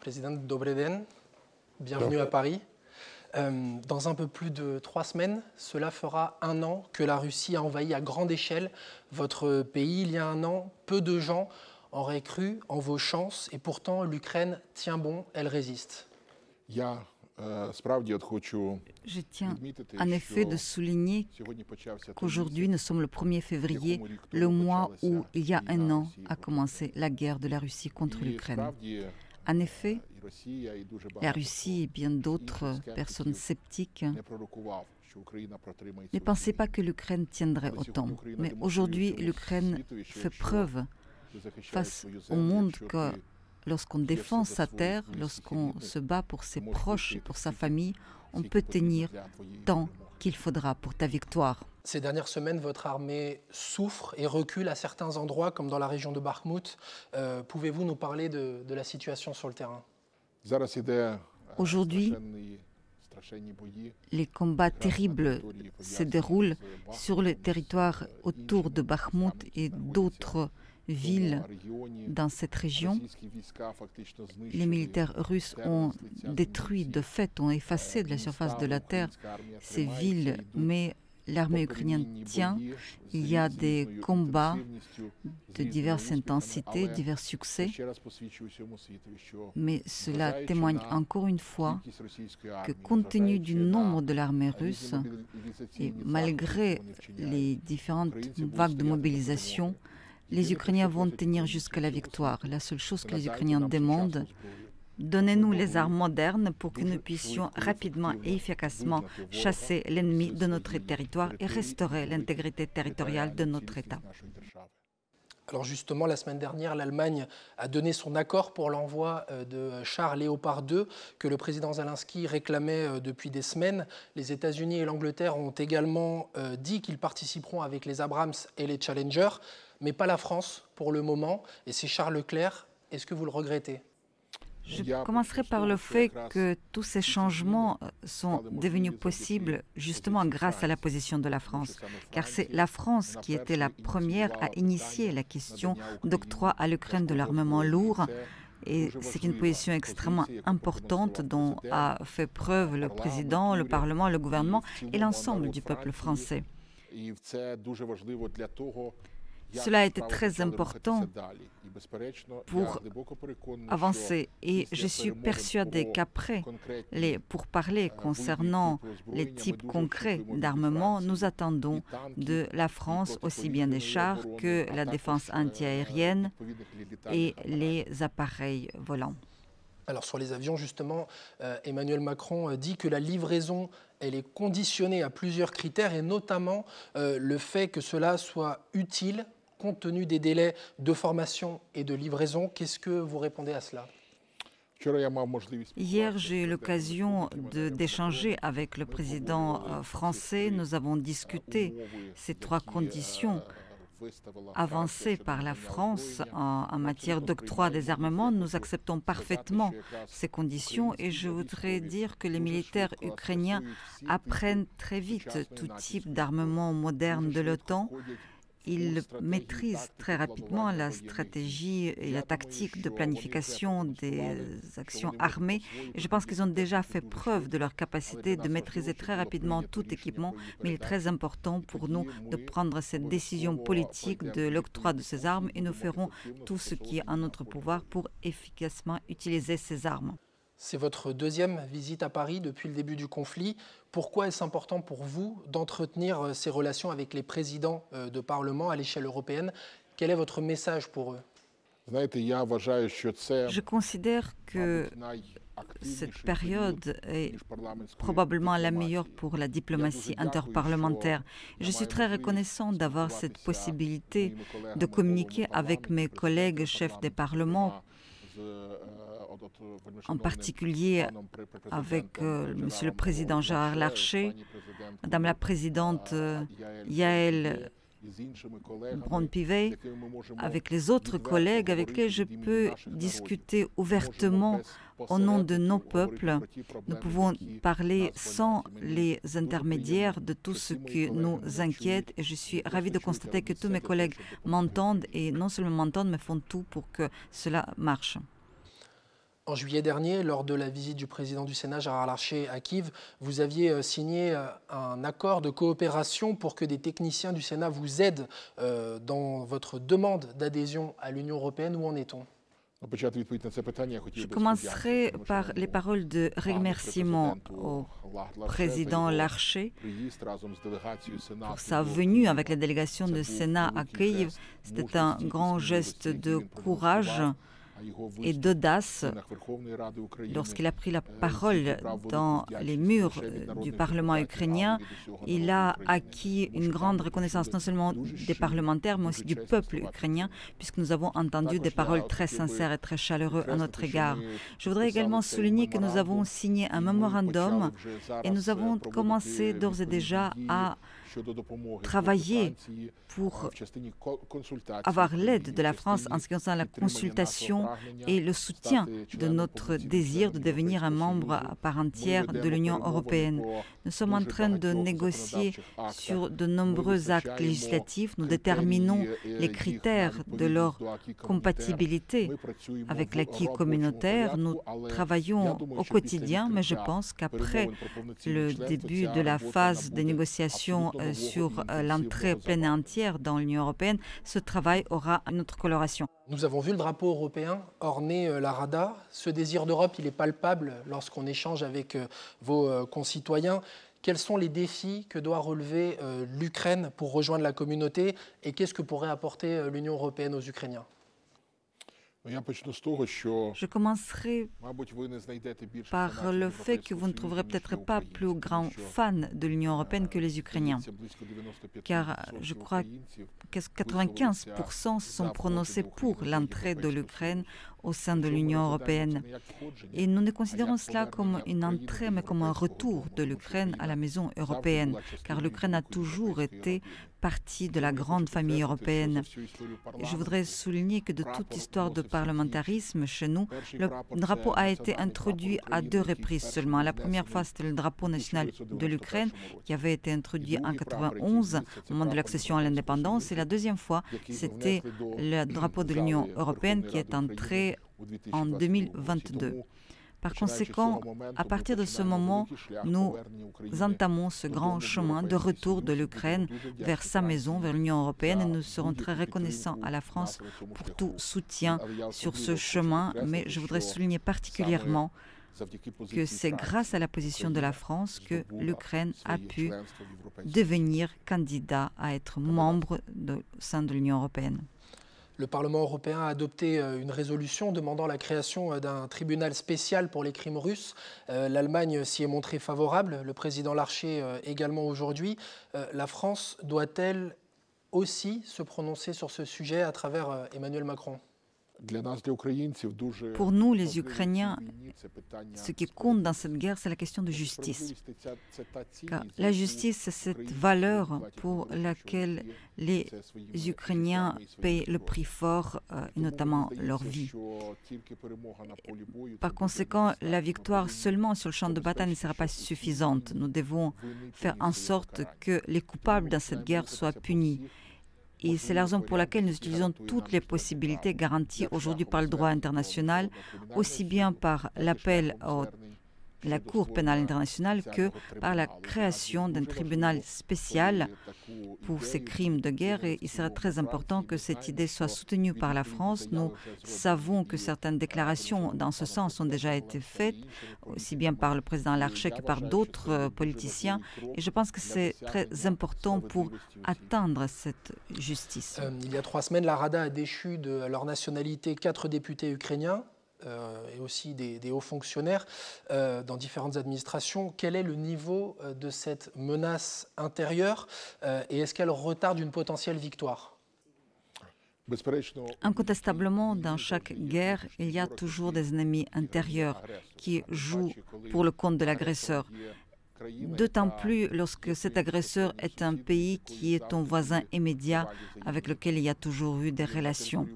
Président Dobry den, bienvenue à Paris. Dans un peu plus de 3 semaines, cela fera 1 an que la Russie a envahi à grande échelle votre pays. Il y a 1 an, peu de gens auraient cru en vos chances et pourtant l'Ukraine tient bon, elle résiste. Je tiens en effet de souligner qu'aujourd'hui, nous sommes le 1er février, le mois où, il y a 1 an, a commencé la guerre de la Russie contre l'Ukraine. En effet, la Russie et bien d'autres personnes sceptiques ne pensaient pas que l'Ukraine tiendrait autant. Mais aujourd'hui, l'Ukraine fait preuve face au monde que lorsqu'on défend sa terre, lorsqu'on se bat pour ses proches et pour sa famille, on peut tenir tant qu'il faudra pour ta victoire. Ces dernières semaines, votre armée souffre et recule à certains endroits, comme dans la région de Bakhmout. Pouvez-vous nous parler de la situation sur le terrain? Aujourd'hui, les combats terribles se déroulent sur le territoire autour de Bakhmout et d'autres villes dans cette région. Les militaires russes ont détruit, de fait, ont effacé de la surface de la terre ces villes, mais l'armée ukrainienne tient. Il y a des combats de diverses intensités, divers succès, mais cela témoigne encore une fois que compte tenu du nombre de l'armée russe et malgré les différentes vagues de mobilisation, les Ukrainiens vont tenir jusqu'à la victoire. La seule chose que les Ukrainiens demandent, donnez-nous les armes modernes pour que nous puissions rapidement et efficacement chasser l'ennemi de notre territoire et restaurer l'intégrité territoriale de notre État. Alors justement, la semaine dernière, l'Allemagne a donné son accord pour l'envoi de chars Léopard 2 que le président Zelensky réclamait depuis des semaines. Les États-Unis et l'Angleterre ont également dit qu'ils participeront avec les Abrams et les Challenger, mais pas la France pour le moment. Et c'est Charles Leclerc. Est-ce que vous le regrettez ? Je commencerai par le fait que tous ces changements sont devenus possibles justement grâce à la position de la France, car c'est la France qui était la première à initier la question d'octroi à l'Ukraine de l'armement lourd. Et c'est une position extrêmement importante dont a fait preuve le président, le Parlement, le gouvernement et l'ensemble du peuple français. Cela a été très important pour avancer et je suis persuadé qu'après les pourparlers concernant les types concrets d'armement, nous attendons de la France aussi bien des chars que la défense antiaérienne et les appareils volants. Alors sur les avions, justement, Emmanuel Macron dit que la livraison, elle est conditionnée à plusieurs critères et notamment le fait que cela soit utile compte tenu des délais de formation et de livraison. Qu'est-ce que vous répondez à cela ? Hier, j'ai eu l'occasion d'échanger avec le président français. Nous avons discuté ces 3 conditions avancées par la France en matière d'octroi des armements. Nous acceptons parfaitement ces conditions et je voudrais dire que les militaires ukrainiens apprennent très vite tout type d'armement moderne de l'OTAN. Ils maîtrisent très rapidement la stratégie et la tactique de planification des actions armées. Et je pense qu'ils ont déjà fait preuve de leur capacité de maîtriser très rapidement tout équipement. Mais il est très important pour nous de prendre cette décision politique de l'octroi de ces armes et nous ferons tout ce qui est en notre pouvoir pour efficacement utiliser ces armes. C'est votre 2e visite à Paris depuis le début du conflit. Pourquoi est-ce important pour vous d'entretenir ces relations avec les présidents de Parlement à l'échelle européenne? Quel est votre message pour eux? Je considère que cette période est probablement la meilleure pour la diplomatie interparlementaire. Je suis très reconnaissant d'avoir cette possibilité de communiquer avec mes collègues chefs des parlements, en particulier avec Monsieur le Président Gérard Larcher, Madame la Présidente Yaël Braun-Pivet, avec les autres collègues avec lesquels je peux discuter ouvertement au nom de nos peuples. Nous pouvons parler sans les intermédiaires de tout ce qui nous inquiète et je suis ravie de constater que tous mes collègues m'entendent et non seulement m'entendent mais font tout pour que cela marche. En juillet dernier, lors de la visite du président du Sénat, Gérard Larcher, à Kiev, vous aviez signé un accord de coopération pour que des techniciens du Sénat vous aident dans votre demande d'adhésion à l'Union européenne. Où en est-on ? Je commencerai par les paroles de remerciement au président Larcher pour sa venue avec la délégation du Sénat à Kiev. C'était un grand geste de courage et d'audace lorsqu'il a pris la parole dans les murs du Parlement ukrainien. Il a acquis une grande reconnaissance non seulement des parlementaires, mais aussi du peuple ukrainien, puisque nous avons entendu des paroles très sincères et très chaleureuses à notre égard. Je voudrais également souligner que nous avons signé un mémorandum et nous avons commencé d'ores et déjà à travailler pour avoir l'aide de la France en ce qui concerne la consultation et le soutien de notre désir de devenir un membre à part entière de l'Union européenne. Nous sommes en train de négocier sur de nombreux actes législatifs. Nous déterminons les critères de leur compatibilité avec l'acquis communautaire. Nous travaillons au quotidien, mais je pense qu'après le début de la phase des négociations sur l'entrée pleine et entière dans l'Union européenne, ce travail aura une autre coloration. Nous avons vu le drapeau européen orner la Rada. Ce désir d'Europe, il est palpable lorsqu'on échange avec vos concitoyens. Quels sont les défis que doit relever l'Ukraine pour rejoindre la communauté et qu'est-ce que pourrait apporter l'Union européenne aux Ukrainiens ? Je commencerai par le fait que vous ne trouverez peut-être pas plus grands fans de l'Union européenne que les Ukrainiens, car je crois que 95% se sont prononcés pour l'entrée de l'Ukraine au sein de l'Union européenne. Et nous ne considérons cela comme une entrée, mais comme un retour de l'Ukraine à la maison européenne, car l'Ukraine a toujours été partie de la grande famille européenne. Et je voudrais souligner que de toute histoire de parlementarisme chez nous, le drapeau a été introduit à 2 reprises seulement. La première fois, c'était le drapeau national de l'Ukraine qui avait été introduit en 1991, au moment de l'accession à l'indépendance. Et la deuxième fois, c'était le drapeau de l'Union européenne qui est entré en 2022. Par conséquent, à partir de ce moment, nous entamons ce grand chemin de retour de l'Ukraine vers sa maison, vers l'Union européenne, et nous serons très reconnaissants à la France pour tout soutien sur ce chemin. Mais je voudrais souligner particulièrement que c'est grâce à la position de la France que l'Ukraine a pu devenir candidat à être membre au sein de l'Union européenne. Le Parlement européen a adopté une résolution demandant la création d'un tribunal spécial pour les crimes russes. L'Allemagne s'y est montrée favorable, le président Larcher également aujourd'hui. La France doit-elle aussi se prononcer sur ce sujet à travers Emmanuel Macron ? Pour nous, les Ukrainiens, ce qui compte dans cette guerre, c'est la question de justice. Car la justice, c'est cette valeur pour laquelle les Ukrainiens payent le prix fort, notamment leur vie. Par conséquent, la victoire seulement sur le champ de bataille ne sera pas suffisante. Nous devons faire en sorte que les coupables dans cette guerre soient punis. Et c'est la raison pour laquelle nous utilisons toutes les possibilités garanties aujourd'hui par le droit international, aussi bien par l'appel à la Cour pénale internationale que par la création d'un tribunal spécial pour ces crimes de guerre. Et il serait très important que cette idée soit soutenue par la France. Nous savons que certaines déclarations dans ce sens ont déjà été faites, aussi bien par le président Larcher que par d'autres politiciens. Et je pense que c'est très important pour atteindre cette justice. Il y a 3 semaines, la Rada a déchu de leur nationalité 4 députés ukrainiens. Et aussi des hauts fonctionnaires dans différentes administrations. Quel est le niveau de cette menace intérieure et est-ce qu'elle retarde une potentielle victoire ? Incontestablement, dans chaque guerre, il y a toujours des ennemis intérieurs qui jouent pour le compte de l'agresseur. D'autant plus lorsque cet agresseur est un pays qui est ton voisin immédiat avec lequel il y a toujours eu des relations.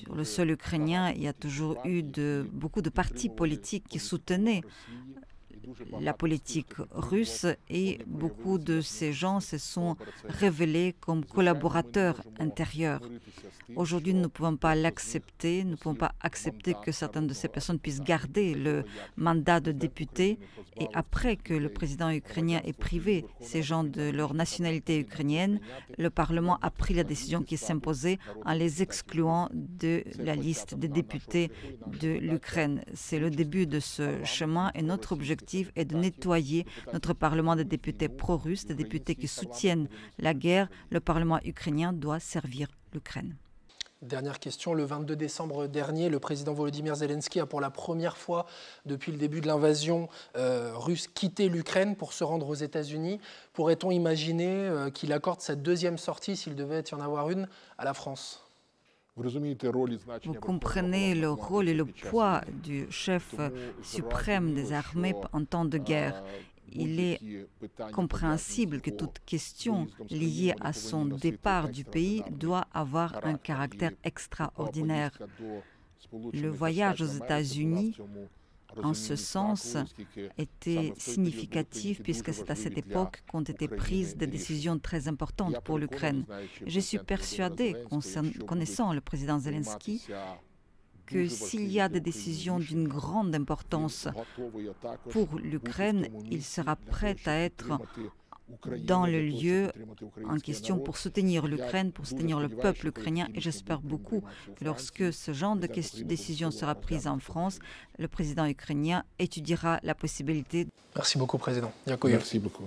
Sur le sol ukrainien, il y a toujours eu beaucoup de partis politiques qui soutenaient la politique russe et beaucoup de ces gens se sont révélés comme collaborateurs intérieurs. Aujourd'hui, nous ne pouvons pas l'accepter, nous ne pouvons pas accepter que certaines de ces personnes puissent garder le mandat de député. Et après que le président ukrainien ait privé ces gens de leur nationalité ukrainienne, le Parlement a pris la décision qui s'imposait en les excluant de la liste des députés de l'Ukraine. C'est le début de ce chemin et notre objectif est de nettoyer notre Parlement des députés pro-russes, des députés qui soutiennent la guerre. Le Parlement ukrainien doit servir l'Ukraine. Dernière question, le 22 décembre dernier, le président Volodymyr Zelensky a pour la première fois depuis le début de l'invasion russe quitté l'Ukraine pour se rendre aux États-Unis. Pourrait-on imaginer qu'il accorde cette deuxième sortie, s'il devait y en avoir une, à la France ? Vous comprenez le rôle et le poids du chef suprême des armées en temps de guerre. Il est compréhensible que toute question liée à son départ du pays doit avoir un caractère extraordinaire. Le voyage aux États-Unis, en ce sens, était significatif puisque c'est à cette époque qu'ont été prises des décisions très importantes pour l'Ukraine. Je suis persuadé, connaissant le président Zelensky, que s'il y a des décisions d'une grande importance pour l'Ukraine, il sera prêt à être dans le lieu en question pour soutenir l'Ukraine, pour soutenir le peuple ukrainien. Et j'espère beaucoup que lorsque ce genre de décision sera prise en France, le président ukrainien étudiera la possibilité. Merci beaucoup, Président Yakoyev. Merci beaucoup.